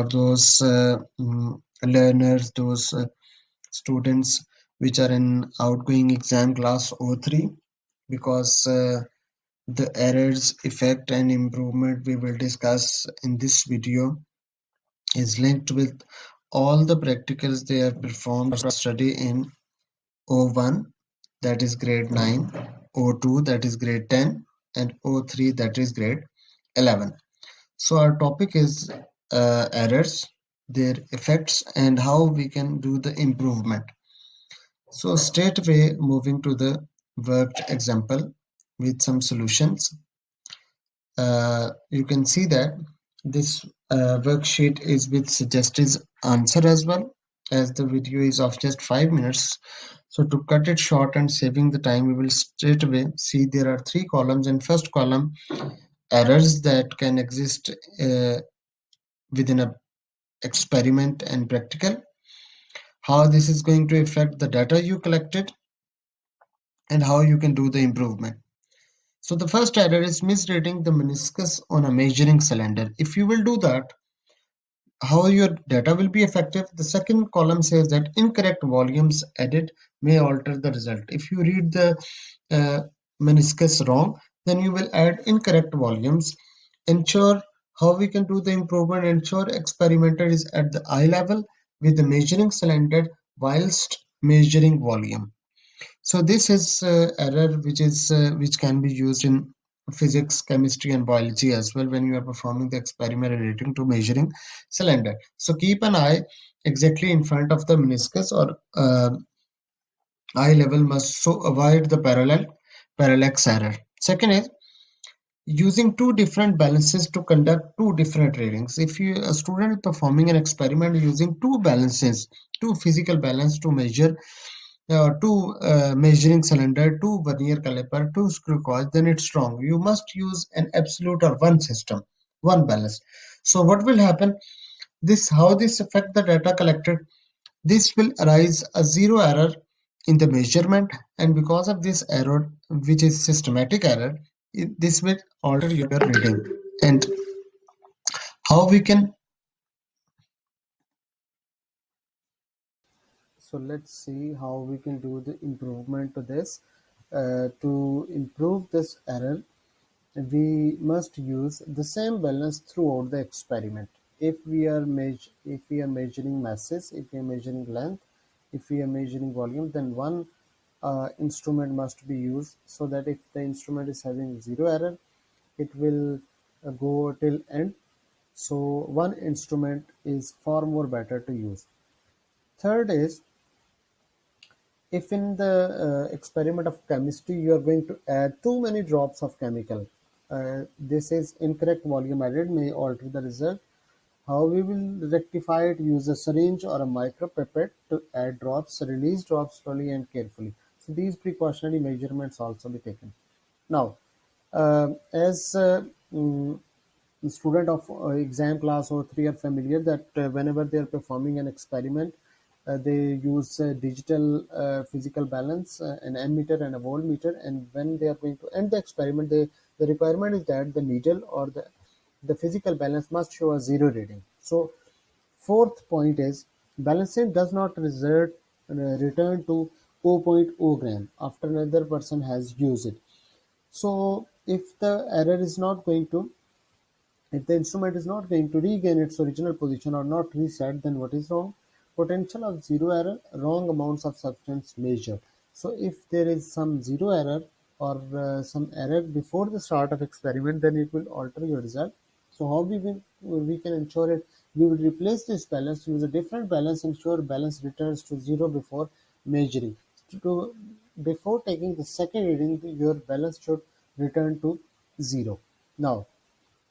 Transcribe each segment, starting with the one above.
those learners, those students which are in outgoing exam class O3, because the errors, effect, and improvement we will discuss in this video is linked with all the practicals they have performed or study in O1, that is grade 9, O2, that is grade 10, and O3, that is grade 11. So our topic is errors, their effects, and how we can do the improvement. So straight away moving to the worked example with some solutions. You can see that this worksheet is with suggested answer as well, as the video is of just 5 minutes. So to cut it short and saving the time, we will straight away see there are three columns. In first column, errors that can exist within a experiment and practical, how this is going to affect the data you collected, and how you can do the improvement. So the first error is misreading the meniscus on a measuring cylinder. If you will do that, how your data will be effective? The second column says that incorrect volumes added may alter the result. If you read the uh, meniscus wrong, then you will add incorrect volumes. Ensure how we can do the improvement. Ensure experimenter is at the eye level with the measuring cylinder whilst measuring volume. So this is error which can be used in physics, chemistry, and biology as well when you are performing the experiment relating to measuring cylinder. So keep an eye exactly in front of the meniscus or eye level must so avoid the parallax error. Second is using two different balances to conduct two different readings. If you a student is performing an experiment using two balances, two physical balance to measure two measuring cylinder, two vernier caliper, two screw coils, then it's wrong. You must use an absolute or one system, one balance. So what will happen? This how this affect the data collected? This will arise a zero error in the measurement, and because of this error, which is systematic error, this will alter your reading. And how we can So let's see how we can do the improvement to this. To improve this error, we must use the same balance throughout the experiment. If we are measuring masses, if we are measuring length, if we are measuring volume, then one instrument must be used, so that if the instrument is having zero error, it will go till end. So one instrument is far more better to use. Third is, if in the experiment of chemistry you are going to add too many drops of chemical, this is incorrect volume added may alter the result. How we will rectify it? Use a syringe or a micropipette to add drops, release drops slowly and carefully. So these precautionary measurements also be taken. Now, as mm, the student of exam class or 3 are familiar that whenever they are performing an experiment, they use digital physical balance, an ammeter and a voltmeter, and when they are going to end the experiment, the requirement is that the needle or the physical balance must show a zero reading. So fourth point is, balancing does not return to zero point 0.0 gram after another person has used it. So if the error is not going to if the instrument is not going to regain its original position or not reset, then what is wrong? Potential of zero error, wrong amounts of substance measured. So if there is some zero error or some error before the start of experiment, then it will alter your result. So how we can ensure it? We will replace this balance, use a different balance, ensure balance returns to zero before measuring. To, before taking the second reading, your balance should return to zero. Now,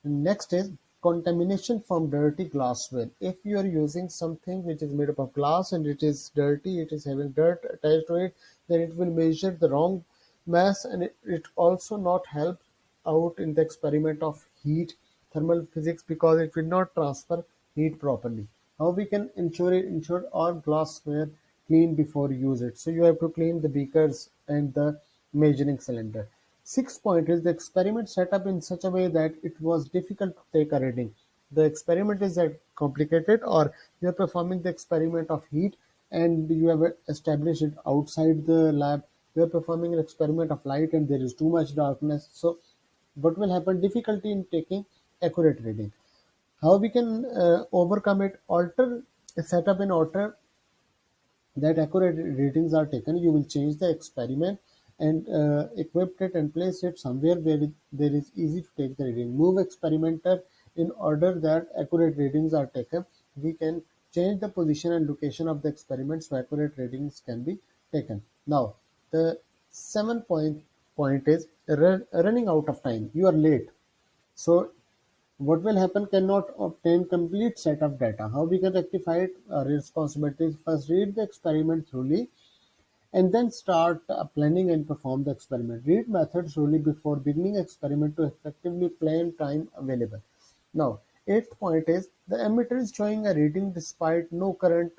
next is contamination from dirty glassware. If you are using something which is made up of glass and it is dirty, it is having dirt attached to it, then it will measure the wrong mass, and it also not help out in the experiment of heat thermal physics, because it will not transfer heat properly. How we can ensure our glassware clean before use it? So you have to clean the beakers and the measuring cylinder. Sixth point is, the experiment set up in such a way that it was difficult to take a reading. The experiment is complicated, or you're performing the experiment of heat and you have established it outside the lab. You're performing an experiment of light and there is too much darkness. So what will happen? Difficulty in taking accurate reading. How we can overcome it? Alter set up an alter that accurate readings are taken. You will change the experiment and equip it and place it somewhere where there is easy to take the reading. Move experimenter in order that accurate readings are taken. We can change the position and location of the experiment so accurate readings can be taken. Now, the seven point is running out of time. You are late. So what will happen? Cannot obtain complete set of data. How we can rectify it? Our responsibility is first read the experiment thoroughly and then start planning and perform the experiment. Read method thoroughly before beginning experiment to effectively plan time available. Now, eighth point is the emitter is showing a reading despite no current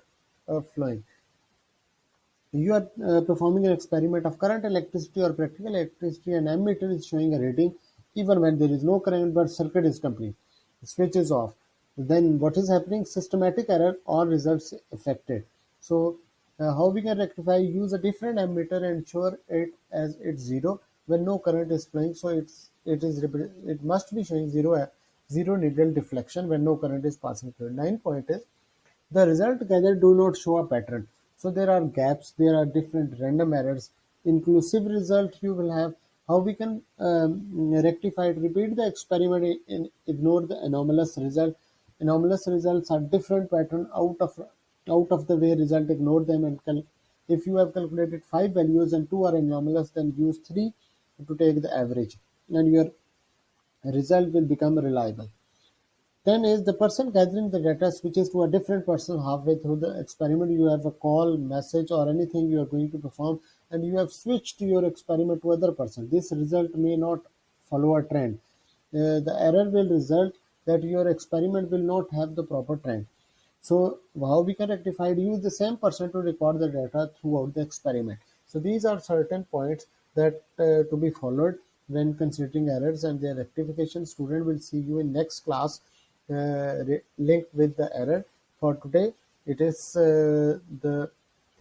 flowing. You are performing an experiment of current electricity or practical electricity, and ammeter is showing a reading even when there is no current but circuit is complete. The switch is off. Then what is happening? Systematic error or results affected. So how we can rectify? Use a different ammeter and ensure it as it's zero when no current is flowing. So it must be showing zero needle deflection when no current is passing through. 9 point is the result gathered do not show a pattern. So there are gaps, there are different random errors. Inclusive result you will have. How we can rectify it? Repeat the experiment and ignore the anomalous result. Anomalous results are different pattern out of the way result. Ignore them and if you have calculated five values and two are anomalous, then use three to take the average, and your result will become reliable. Then is the person gathering the data switches to a different person halfway through the experiment. You have a call, message, or anything you are going to perform, and you have switched your experiment to other person. This result may not follow a trend. The error will result that your experiment will not have the proper trend. So how we can rectify it? Use the same person to record the data throughout the experiment. So these are certain points that to be followed when considering errors and their rectification. Student will see you in next class linked with the error. For today, it is the